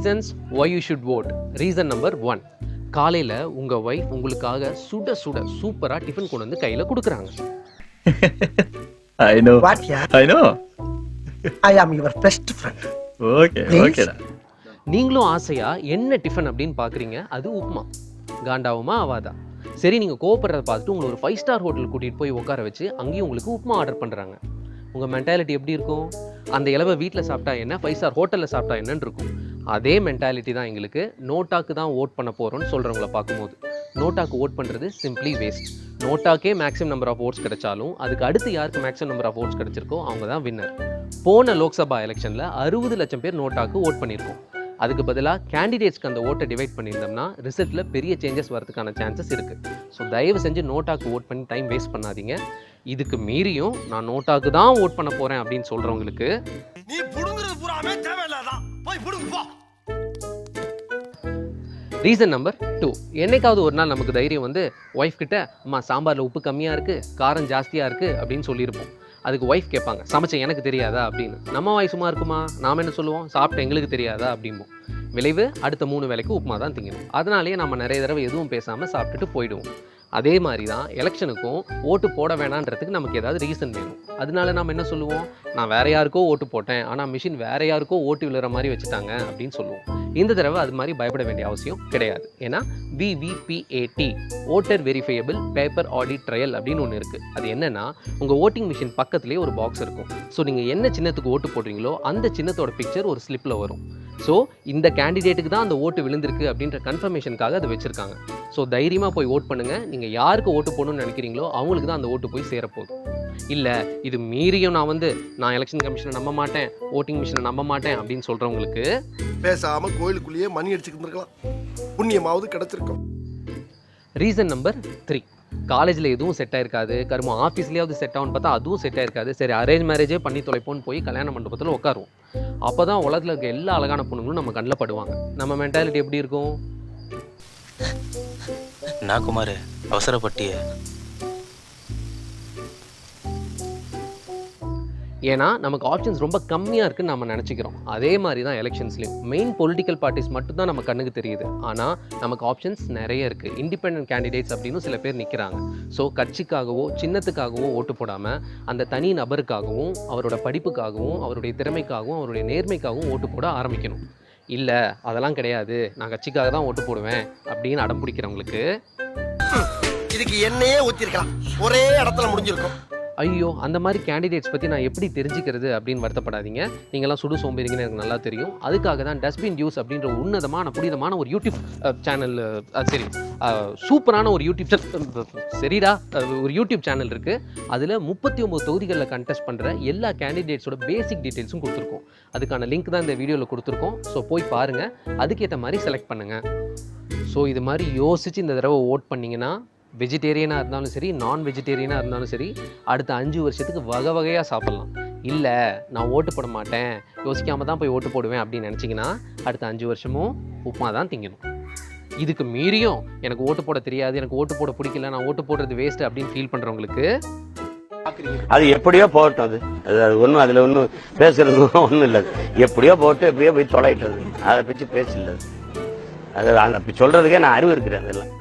Reasons why you should vote. Reason number 1, காலையில் உங்கள் wife உங்களுக்காக சுட சுட சூப்பராக டிஃபன் கொண்டு வந்து கையில் கொடுக்குறாங்க. I know. What, yeah? I know. I am your best friend. Okay, Please? okay. நீங்களும் ஆசையாக என்ன டிஃபன் அப்படின்னு பார்க்குறீங்க, அது உப்புமா. காண்டாவுமா ஆவாதா? சரி, நீங்கள் கோவப்படுறத பார்த்துட்டு உங்களை ஒரு 5 ஸ்டார் ஹோட்டல் கூட்டிகிட்டு போய் உட்கார வச்சு அங்கேயும் உங்களுக்கு உப்புமா ஆர்டர் பண்ணுறாங்க. உங்கள் மென்டாலிட்டி எப்படி இருக்கும்? அந்த இலவை வீட்டில் சாப்பிட்டா என்ன, 5 ஸ்டார் ஹோட்டலில் சாப்பிட்டா என்னன்னு இருக்கும். அதே மென்டாலிட்டி தான் எங்களுக்கு நோட்டாக்கு தான் ஓட் பண்ண போகிறோன்னு சொல்கிறவங்கள பார்க்கும்போது. நோட்டாக்கு ஓட் பண்ணுறது சிம்பிளி வேஸ்ட். நோட்டாக்கே மேக்ஸிமம் நம்பர் ஆஃப் ஓட்ஸ் கிடைச்சாலும் அதுக்கு அடுத்து யாருக்கு மேக்ஸிமம் நம்பர் ஆஃப் ஓட்ஸ் கிடைச்சிருக்கோ அவங்க தான் வின்னர். போன லோக்சபா எலெக்ஷனில் 60 லட்சம் பேர் நோட்டாக்கு ஓட் பண்ணியிருக்கோம். அதுக்கு பதிலாக கேண்டிடேட்ஸ்க்கு அந்த ஓட்டை டிவைட் பண்ணியிருந்தோம்னா ரிசல்ட்டில் பெரிய சேஞ்சஸ் வரதுக்கான சான்சஸ் இருக்குது. ஸோ தயவு செஞ்சு நோட்டாக்கு ஓட் பண்ணி டைம் வேஸ்ட் பண்ணாதீங்க. இதுக்கு மீறியும் நான் நோட்டாக்கு தான் ஓட் பண்ண போகிறேன் அப்படின்னு சொல்கிறவங்களுக்கு நீ புடுங்குறது பூராமே தேவையில்லாதான், போய் புடுங்கு போ. ரீசன் நம்பர் 2, என்னைக்காவது ஒரு நாள் நமக்கு தைரியம் வந்து ஒய்ஃப் கிட்ட அம்மா சாம்பாரில் உப்பு கம்மியாக இருக்குது, காரம் ஜாஸ்தியாக இருக்குது அப்படின்னு சொல்லியிருப்போம். அதுக்கு ஒய்ஃப் கேட்பாங்க, சமைச்ச எனக்கு தெரியாதா அப்படின்னு. நம்ம வாய் சும்மா இருக்குமா? நாம் என்ன சொல்லுவோம், சாப்பிட்ட எங்களுக்கு தெரியாதா அப்படிம்போம். விளைவு அடுத்த 3 வேளைக்கு உப்புமா தான் திங்கணும். அதனாலேயே நம்ம நிறைய தடவை எதுவும் பேசாமல் சாப்பிட்டுட்டு போயிடுவோம். அதே மாதிரி தான் எலெக்ஷனுக்கும் ஓட்டு போட வேணான்றதுக்கு நமக்கு ஏதாவது ரீசன் வேணும். அதனால நம்ம என்ன சொல்லுவோம், நான் வேற யாருக்கோ ஓட்டு போட்டேன், ஆனால் மிஷின் வேற யாருக்கோ ஓட்டு விழுற மாதிரி வச்சுட்டாங்க அப்படின்னு சொல்லுவோம். இந்த தடவை அது மாதிரி பயப்பட வேண்டிய அவசியம் கிடையாது. ஏன்னா VVPAT, voter verifiable paper audit trail அப்படின்னு ஒன்று இருக்குது. அது என்னன்னா, உங்கள் ஓட்டிங் மிஷின் பக்கத்துலேயே ஒரு பாக்ஸ் இருக்கும். ஸோ நீங்கள் என்ன சின்னத்துக்கு ஓட்டு போடுறீங்களோ அந்த சின்னத்தோட பிக்சர் ஒரு ஸ்லிப்பில் வரும். ஸோ இந்த கேண்டிடேட்டுக்கு தான் அந்த ஓட்டு விழுந்திருக்கு அப்படின்ற கன்ஃபர்மேஷனுக்காக அதை வச்சுருக்காங்க. ஸோ தைரியமாக போய் ஓட் பண்ணுங்கள். நீங்கள் யாருக்கு ஓட்டு போடணும்னு நினைக்கிறீங்களோ அவங்களுக்கு தான் அந்த ஓட்டு போய் சேரப்போகுது. இல்லை இது மீறியும் நான் எலெக்ஷன் கமிஷனை நம்ப மாட்டேன், ஓட்டிங் மிஷினை நம்ப மாட்டேன் அப்படின்னு சொல்கிறவங்களுக்கு பேசாம கோயிலுக்குள்ளேயே மணி அடிச்சுக்கிட்டு புண்ணியமாவது கிடைச்சிருக்கும். ரீசன் நம்பர் 3, காலேஜில் எதுவும் செட் ஆயிருக்காது, கரும ஆஃபீஸ்லேயாவது செட் ஆகும்னு பார்த்தா அதுவும் செட் ஆயிருக்காது. சரி, அரேஞ்ச் மேரேஜே பண்ணி தொலைப்போன்னு போய் கல்யாண மண்டபத்தில் உட்காருவோம். அப்போ தான் உலகத்தில் இருக்க எல்லா அழகான பொண்ணுங்களும் நம்ம கண்ணில் படுவாங்க. நம்ம மென்டாலிட்டி எப்படி இருக்கும்? நான் குமார் அவசரப்பட்டிய. ஏன்னா நமக்கு ஆப்ஷன்ஸ் ரொம்ப கம்மியாக இருக்குன்னு நம்ம நினச்சிக்கிறோம். அதே மாதிரி தான் எலெக்ஷன்ஸ்லேயும் மெயின் பொலிட்டிக்கல் பார்ட்டிஸ் மட்டும் தான் நம்ம கண்ணுக்கு தெரியுது. ஆனால் நமக்கு ஆப்ஷன்ஸ் நிறைய இருக்குது. இண்டிபெண்டன்ட் கேண்டிடேட்ஸ் அப்படின்னு சில பேர் நிற்கிறாங்க. ஸோ கட்சிக்காகவோ சின்னத்துக்காகவோ ஓட்டு போடாமல் அந்த தனி நபருக்காகவும் அவரோட படிப்புக்காகவும் அவருடைய திறமைக்காகவும் அவருடைய நேர்மைக்காகவும் ஓட்டு போட ஆரம்பிக்கணும். இல்லை அதெல்லாம் கிடையாது, நான் கட்சிக்காக தான் ஓட்டு போடுவேன் அப்படின்னு அடம் பிடிக்கிறவங்களுக்கு இதுக்கு என்னையே ஊத்திருக்கலாம், ஒரே இடத்துல முடிஞ்சிருக்கும். ஐயோ அந்த மாதிரி கேண்டிடேட்ஸ் பற்றி நான் எப்படி தெரிஞ்சுக்கிறது அப்படின்னு வருத்தப்படாதீங்க. நீங்கள்லாம் சுடு சோம்பேறிங்கன்னு எனக்கு நல்லா தெரியும். அதுக்காக தான் டஸ்ட்பின் நியூஸ் அப்படின்ற உன்னதமான புனிதமான ஒரு யூடியூப் சேனல், சரி சூப்பரான ஒரு யூடியூப் ஒரு யூடியூப் சேனல் இருக்குது. அதில் 39 தொகுதிகளில் கண்டெஸ்ட் பண்ணுற எல்லா கேண்டிடேட்ஸோட பேசிக் டீட்டெயில்ஸும் கொடுத்துருக்கோம். அதுக்கான லிங்க் தான் இந்த வீடியோவில் கொடுத்துருக்கோம். ஸோ போய் பாருங்கள், அதுக்கேற்ற மாதிரி செலக்ட் பண்ணுங்கள். ஸோ இது மாதிரி யோசித்து இந்த தடவை ஓட் பண்ணிங்கன்னா வெஜிடேரியனாக இருந்தாலும் சரி, நான் வெஜிடேரியனாக இருந்தாலும் சரி, அடுத்த 5 வருஷத்துக்கு வகை வகையாக சாப்பிட்லாம். இல்லை நான் ஓட்டு போட மாட்டேன், யோசிக்காமல் தான் போய் ஓட்டு போடுவேன் அப்படின்னு நினச்சிங்கன்னா அடுத்த 5 வருஷமும் உப்புமா தான் திங்கணும். இதுக்கு மீறியும் எனக்கு ஓட்டு போட தெரியாது, எனக்கு ஓட்டு போட பிடிக்கல, நான் ஓட்டு போடுறது வேஸ்ட் அப்படின்னு ஃபீல் பண்ணுறவங்களுக்கு அது எப்படியோ போட்டது, அது ஒன்றும் அதில் ஒன்றும் பேசுறது ஒன்றும் இல்லை. எப்படியோ போட்டு எப்படியோ போய் தொலைட்டது, அதை பற்றி பேசல. அது சொல்றதுக்கே நான் அறிவு இருக்கிறேன் அதெல்லாம்.